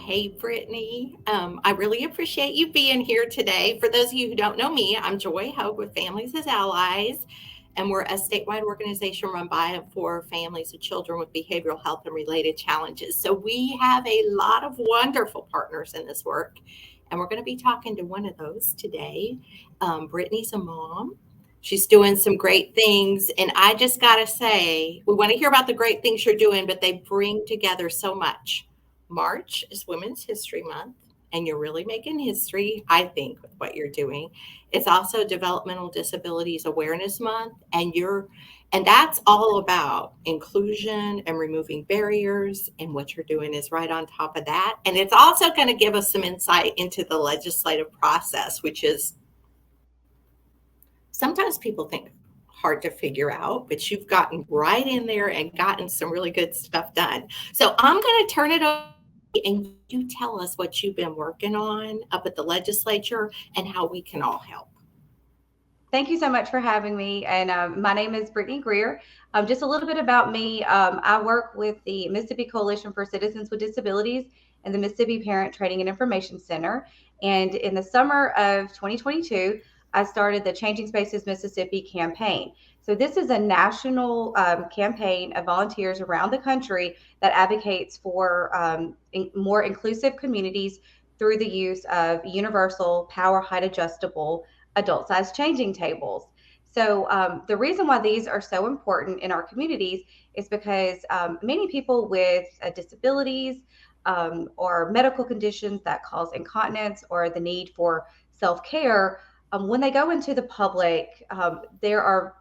Hey, Brittany. I really appreciate you being here today. For those of you who don't know me, I'm Joy Hogge with Families as Allies, and we're a statewide organization run by and for families of children with behavioral health and related challenges. So we have a lot of wonderful partners in this work, and we're going to be talking to one of those today. Brittany's a mom. She's doing some great things. And I just got to say, we want to hear about the great things you're doing, but they bring together so much. March is Women's History Month, and you're really making history, I think, with what you're doing. It's also Developmental Disabilities Awareness Month, and that's all about inclusion and removing barriers. And what you're doing is right on top of that. And it's also going to give us some insight into the legislative process, which is sometimes people think hard to figure out, but you've gotten right in there and gotten some really good stuff done. So I'm going to turn it over and you tell us what you've been working on up at the legislature and how we can all help. Thank you so much for having me. And my name is Brittany Greer. Just a little bit about me. I work with the Mississippi Coalition for Citizens with Disabilities and the Mississippi Parent Training and Information Center. And in the summer of 2022, I started the Changing Spaces Mississippi campaign. So this is a national campaign of volunteers around the country that advocates for more inclusive communities through the use of universal power height adjustable adult size changing tables. So the reason why these are so important in our communities is because many people with disabilities or medical conditions that cause incontinence or the need for self-care, when they go into the public, there are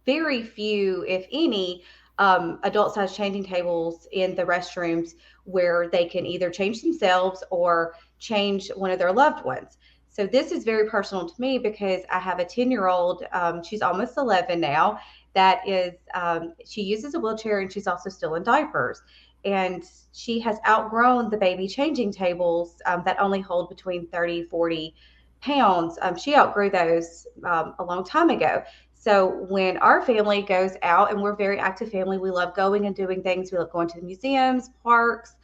very few, if any, adult size changing tables in the restrooms where they can either change themselves or change one of their loved ones. So this is very personal to me because I have a 10-year-old, she's almost 11 now, that is, she uses a wheelchair and she's also still in diapers. And she has outgrown the baby changing tables that only hold between 30, 40 pounds. She outgrew those a long time ago. So when our family goes out, and we're a very active family, we love going and doing things. We love going to the museums, parks,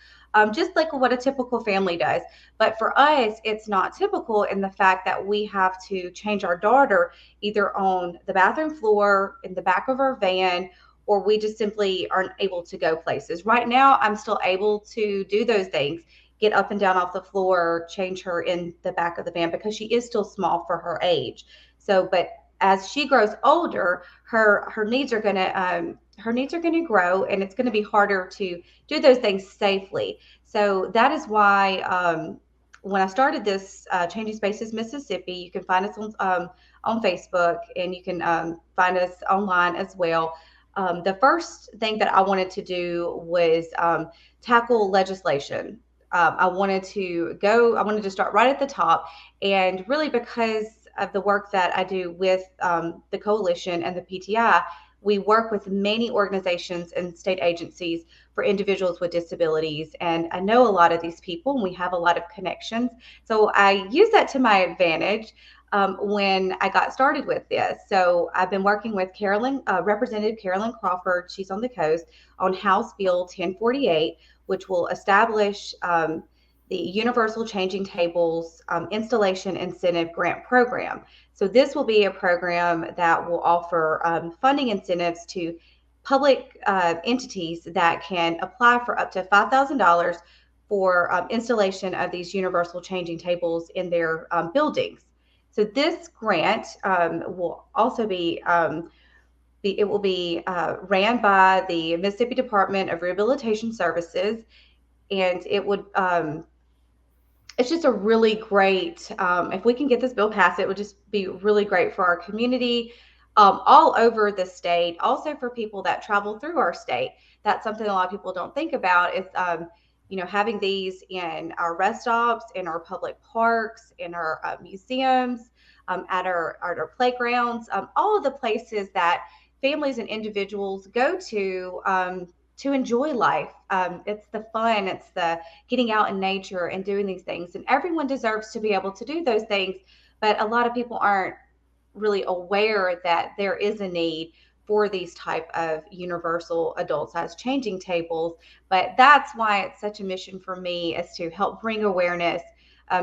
just like what a typical family does. But for us, it's not typical in the fact that we have to change our daughter either on the bathroom floor, in the back of our van, or we just simply aren't able to go places. Right now, I'm still able to do those things, get up and down off the floor, change her in the back of the van because she is still small for her age. So, but as she grows older, her needs are going to grow, and it's going to be harder to do those things safely. So that is why when I started this Changing Spaces Mississippi, you can find us on Facebook, and you can find us online as well. The first thing that I wanted to do was tackle legislation. I wanted to start right at the top, and really because of the work that I do with the coalition and the PTI, we work with many organizations and state agencies for individuals with disabilities. And I know a lot of these people, and we have a lot of connections. So I use that to my advantage when I got started with this. So I've been working with Representative Carolyn Crawford, she's on the coast, on House Bill 1048, which will establish the Universal Changing Tables Installation Incentive Grant Program. So this will be a program that will offer funding incentives to public entities that can apply for up to $5,000 for installation of these universal changing tables in their buildings. So this grant will also be it will be ran by the Mississippi Department of Rehabilitation Services, and it would it's just a really great, if we can get this bill passed, it would just be really great for our community all over the state. Also for people that travel through our state. That's something a lot of people don't think about is, having these in our rest stops, in our public parks, in our museums, at our playgrounds, all of the places that families and individuals go to enjoy life. It's the fun, it's the getting out in nature and doing these things. And everyone deserves to be able to do those things. But a lot of people aren't really aware that there is a need for these type of universal adult size changing tables. But that's why it's such a mission for me, is to help bring awareness,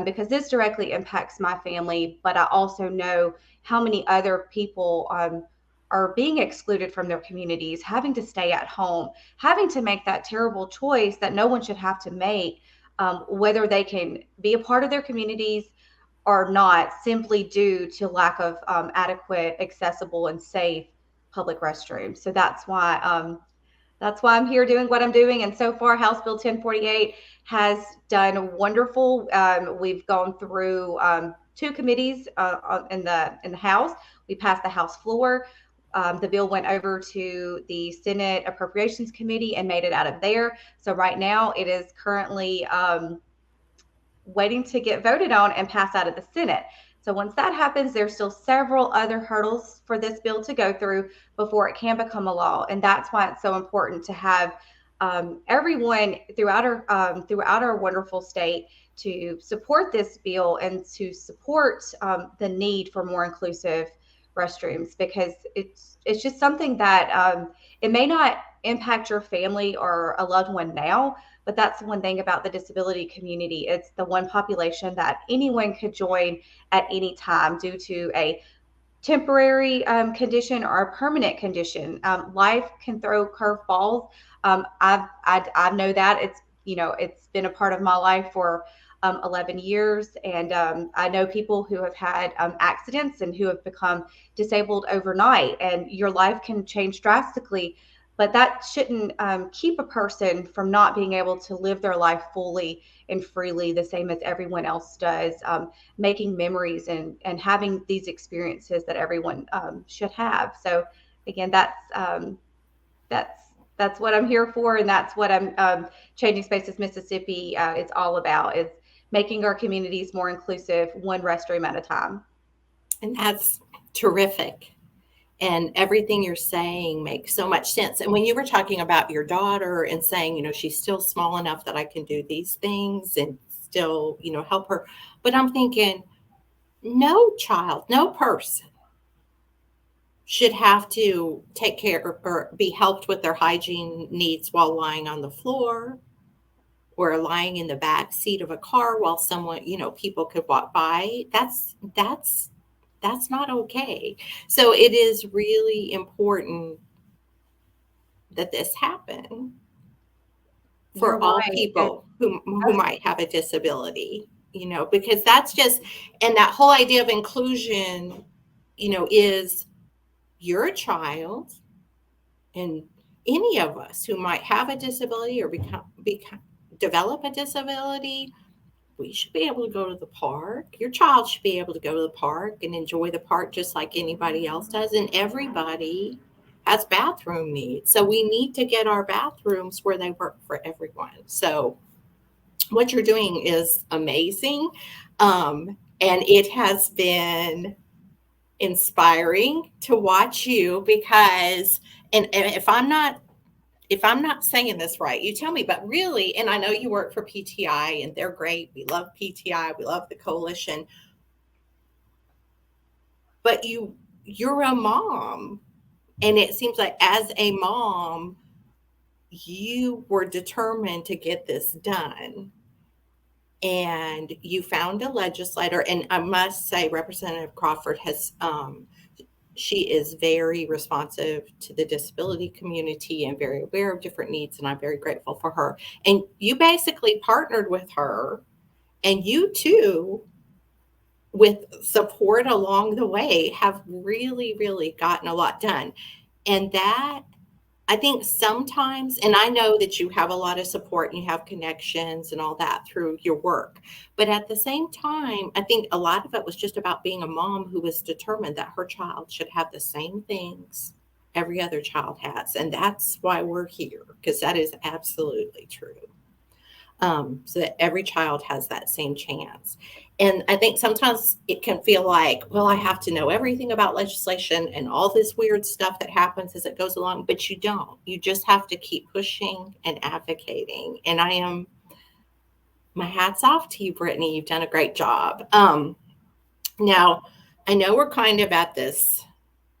because this directly impacts my family, but I also know how many other people are being excluded from their communities, having to stay at home, having to make that terrible choice that no one should have to make, whether they can be a part of their communities or not, simply due to lack of adequate, accessible, and safe public restrooms. So that's why I'm here doing what I'm doing. And so far, House Bill 1048 has done wonderful. We've gone through two committees in the House. We passed the House floor. The bill went over to the Senate Appropriations Committee and made it out of there. So right now, it is currently waiting to get voted on and pass out of the Senate. So once that happens, there's still several other hurdles for this bill to go through before it can become a law. And that's why it's so important to have everyone throughout our wonderful state to support this bill and to support the need for more inclusive restrooms, because it's just something that it may not impact your family or a loved one now, but that's one thing about the disability community. It's the one population that anyone could join at any time due to a temporary condition or a permanent condition. Life can throw curveballs. I know that it's been a part of my life for 11 years, and I know people who have had accidents and who have become disabled overnight, and your life can change drastically. But that shouldn't keep a person from not being able to live their life fully and freely, the same as everyone else does, making memories and having these experiences that everyone should have. So again, that's what I'm here for, and that's what I'm Changing Spaces Mississippi is all about, is making our communities more inclusive, one restroom at a time. And that's terrific. And everything you're saying makes so much sense. And when you were talking about your daughter and saying, she's still small enough that I can do these things and still, help her. But I'm thinking, no child, no person should have to take care or be helped with their hygiene needs while lying on the floor or lying in the back seat of a car while someone, people could walk by. That's not okay. So it is really important that this happen You're for all right. people who might have a disability, because that's just, and that whole idea of inclusion, is you're a child, and any of us who might have a disability or develop a disability, we should be able to go to the park. Your child should be able to go to the park and enjoy the park just like anybody else does. And everybody has bathroom needs. So we need to get our bathrooms where they work for everyone. So what you're doing is amazing. And it has been inspiring to watch you because, and if I'm not saying this right, you tell me, but really, and I know you work for PTI and they're great. We love PTI. We love the coalition. But you're a mom. And it seems like as a mom, you were determined to get this done. And you found a legislator. And I must say, Representative Crawford she is very responsive to the disability community and very aware of different needs, and I'm very grateful for her. And you basically partnered with her, and you too, with support along the way, have really, really gotten a lot done. And that, I think sometimes, and I know that you have a lot of support and you have connections and all that through your work. But at the same time, I think a lot of it was just about being a mom who was determined that her child should have the same things every other child has. And that's why we're here, because that is absolutely true. So that every child has that same chance. And I think sometimes it can feel like, well, I have to know everything about legislation and all this weird stuff that happens as it goes along, but you don't. You just have to keep pushing and advocating. And my hat's off to you, Brittany. You've done a great job. Now, I know we're kind of at this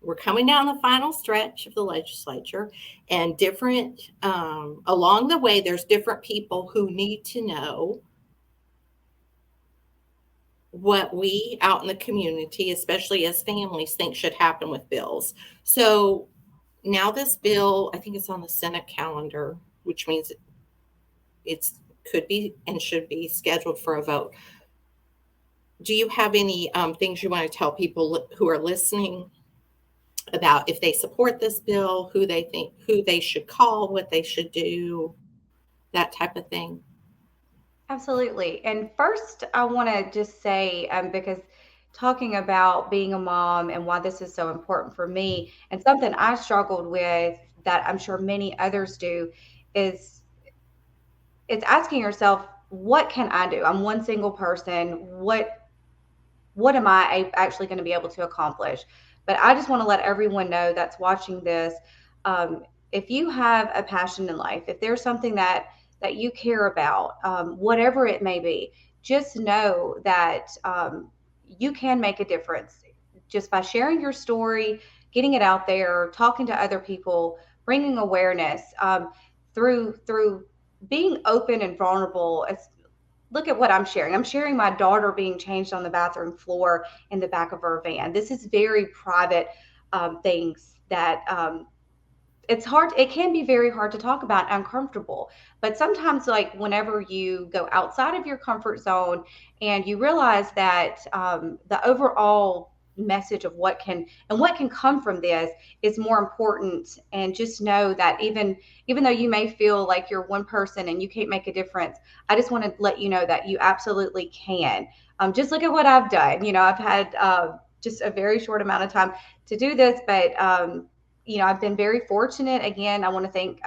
we're coming down the final stretch of the legislature, and different along the way, there's different people who need to know what we out in the community, especially as families, think should happen with bills. So now this bill, I think it's on the Senate calendar, which means it's could be and should be scheduled for a vote. Do you have any things you want to tell people who are listening about if they support this bill, who they should call, what they should do, that type of thing? Absolutely. And first, I want to just say, because talking about being a mom and why this is so important for me, and something I struggled with that I'm sure many others do, is it's asking yourself, what can I do? I'm one single person. What am I actually going to be able to accomplish? But I just want to let everyone know that's watching this. If you have a passion in life, if there's something that you care about, whatever it may be, just know that you can make a difference just by sharing your story, getting it out there, talking to other people, bringing awareness through being open and vulnerable. Look at what I'm sharing. I'm sharing my daughter being changed on the bathroom floor in the back of her van. This is very private things that it's hard. It can be very hard to talk about, uncomfortable. But sometimes, like whenever you go outside of your comfort zone and you realize that the overall message of what can come from this is more important, and just know that even though you may feel like you're one person and you can't make a difference, I just want to let you know that you absolutely can. Just look at what I've done. I've had just a very short amount of time to do this, but I've been very fortunate. Again, I want to thank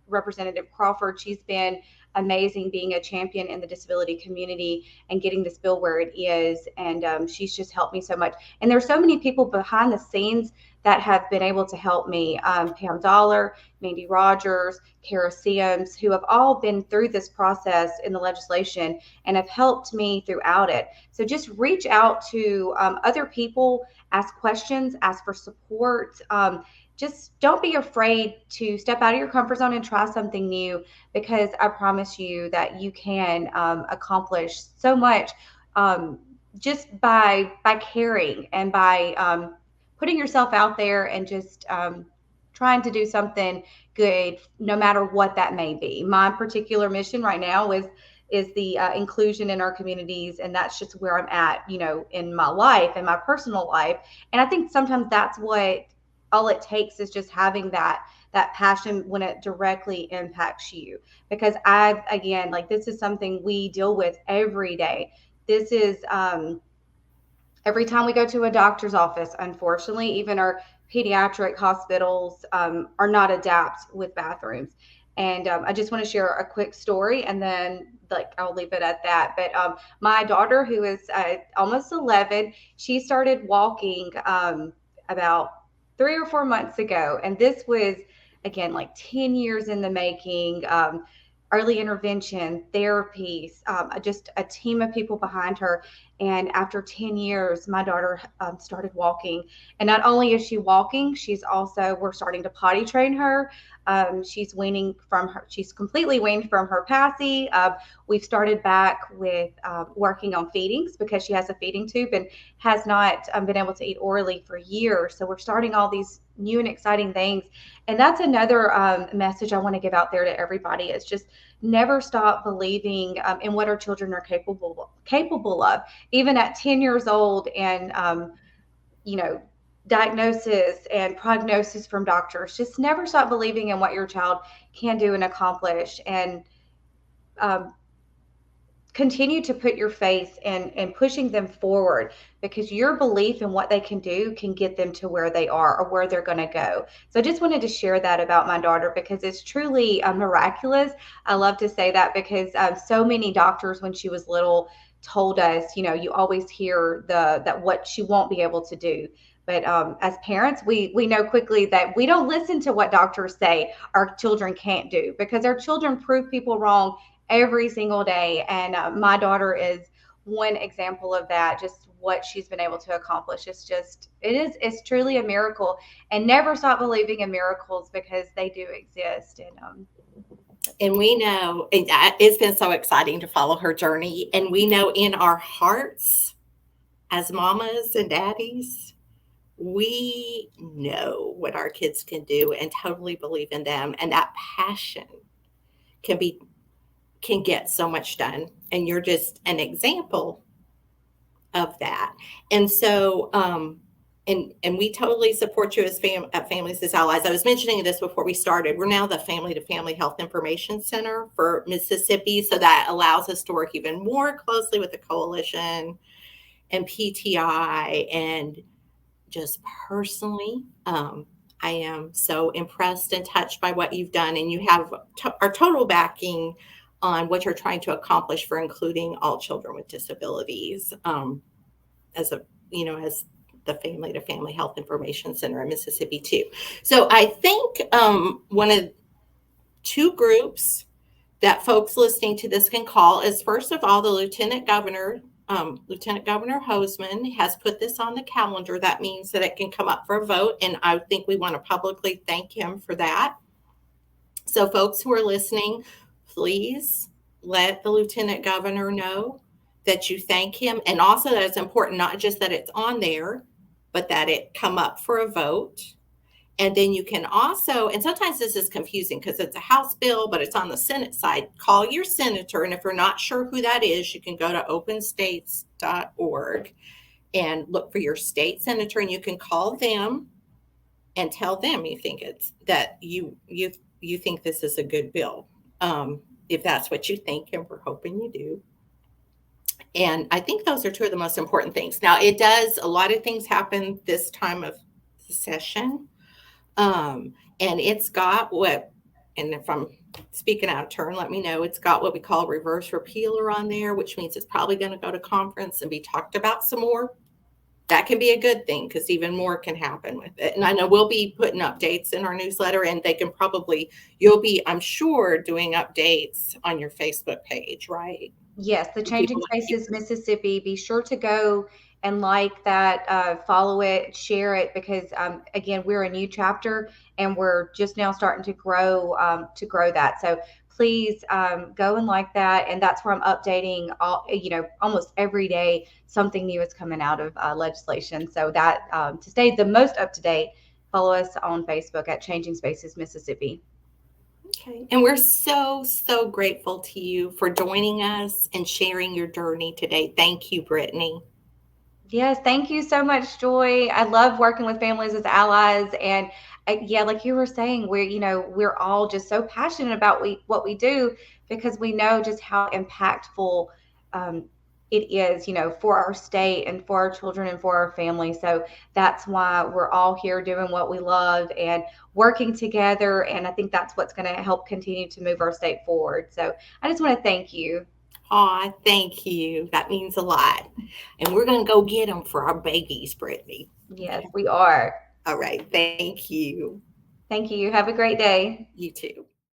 Representative Crawford. She's been amazing being a champion in the disability community and getting this bill where it is. And she's just helped me so much. And there's so many people behind the scenes that have been able to help me. Pam Dollar, Mandy Rogers, Kara Sims, who have all been through this process in the legislation and have helped me throughout it. So just reach out to other people, ask questions, ask for support. Just don't be afraid to step out of your comfort zone and try something new, because I promise you that you can accomplish so much just by caring and by putting yourself out there and just trying to do something good, no matter what that may be. My particular mission right now is the inclusion in our communities, and that's just where I'm at, in my life and my personal life. And I think sometimes that's what all it takes is just having that passion when it directly impacts you. Because again, like, this is something we deal with every day. This is every time we go to a doctor's office, unfortunately, even our pediatric hospitals are not adept with bathrooms. And I just want to share a quick story, and then I'll leave it at that. But my daughter, who is almost 11, she started walking about 3 or 4 months ago. And this was, again, like 10 years in the making. Early intervention, therapies, just a team of people behind her. And after 10 years, my daughter started walking. And not only is she walking, we're starting to potty train her. She's completely weaned from her passy. We've started back with working on feedings, because she has a feeding tube and has not been able to eat orally for years. So we're starting all these new and exciting things. And that's another message I want to give out there to everybody, is just never stop believing in what our children are capable of, even at 10 years old. And diagnosis and prognosis from doctors. Just never stop believing in what your child can do and accomplish, and continue to put your faith in pushing them forward, because your belief in what they can do can get them to where they are or where they're going to go. So I just wanted to share that about my daughter, because it's truly miraculous. I love to say that, because so many doctors, when she was little, told us, you always hear that what she won't be able to do. But as parents, we know quickly that we don't listen to what doctors say our children can't do, because our children prove people wrong every single day. And my daughter is one example of that, just what she's been able to accomplish. It's truly a miracle, and never stop believing in miracles because they do exist. And we know it's been so exciting to follow her journey. And we know in our hearts, as mamas and daddies, we know what our kids can do and totally believe in them. And that passion can be can get so much done. And you're just an example of that. And so, and we totally support you as at Families as Allies. I was mentioning this before we started. We're now the Family to Family Health Information Center for Mississippi, so that allows us to work even more closely with the coalition and PTI. And just personally, I am so impressed and touched by what you've done, and you have our total backing on what you're trying to accomplish for including all children with disabilities, as a as the Family to Family Health Information Center in Mississippi too. So I think one of two groups that folks listening to this can call is, first of all, the Lieutenant Governor. Lieutenant Governor Hosemann has put this on the calendar. That means that it can come up for a vote, and I think we want to publicly thank him for that. So folks who are listening, please let the Lieutenant Governor know that you thank him, and also that it's important not just that it's on there, but that it come up for a vote. And then you can also, and sometimes this is confusing because it's a House bill, but it's on the Senate side. Call your senator, and if you're not sure who that is, you can go to openstates.org and look for your state senator, and you can call them and tell them you think it's that you think this is a good bill, if that's what you think, and we're hoping you do. And I think those are two of the most important things. Now, a lot of things happen this time of the session. And it's got and if I'm speaking out of turn, let me know. It's got what we call reverse repealer on there, which means it's probably going to go to conference and be talked about some more. That can be a good thing because even more can happen with it. And I know we'll be putting updates in our newsletter, and you'll be, I'm sure, doing updates on your Facebook page, right? Yes, the Changing Spaces Mississippi. Be sure to go and like that, follow it, share it, because again, we're a new chapter and we're just now starting to grow that. So please go and like that, and that's where I'm updating almost every day something new is coming out of legislation. So that to stay the most up to date, follow us on Facebook at Changing Spaces Mississippi. Okay. And we're so, so grateful to you for joining us and sharing your journey today. Thank you, Brittany. Yes, thank you so much, Joy. I love working with Families as Allies, and yeah, like you were saying, we're all just so passionate about what we do because we know just how impactful it is, for our state and for our children and for our families. So that's why we're all here doing what we love and working together. And I think that's what's going to help continue to move our state forward. So I just want to thank you. Aw, thank you. That means a lot. And we're going to go get them for our babies, Brittany. Yes, we are. All right. Thank you. Thank you. Have a great day. You too.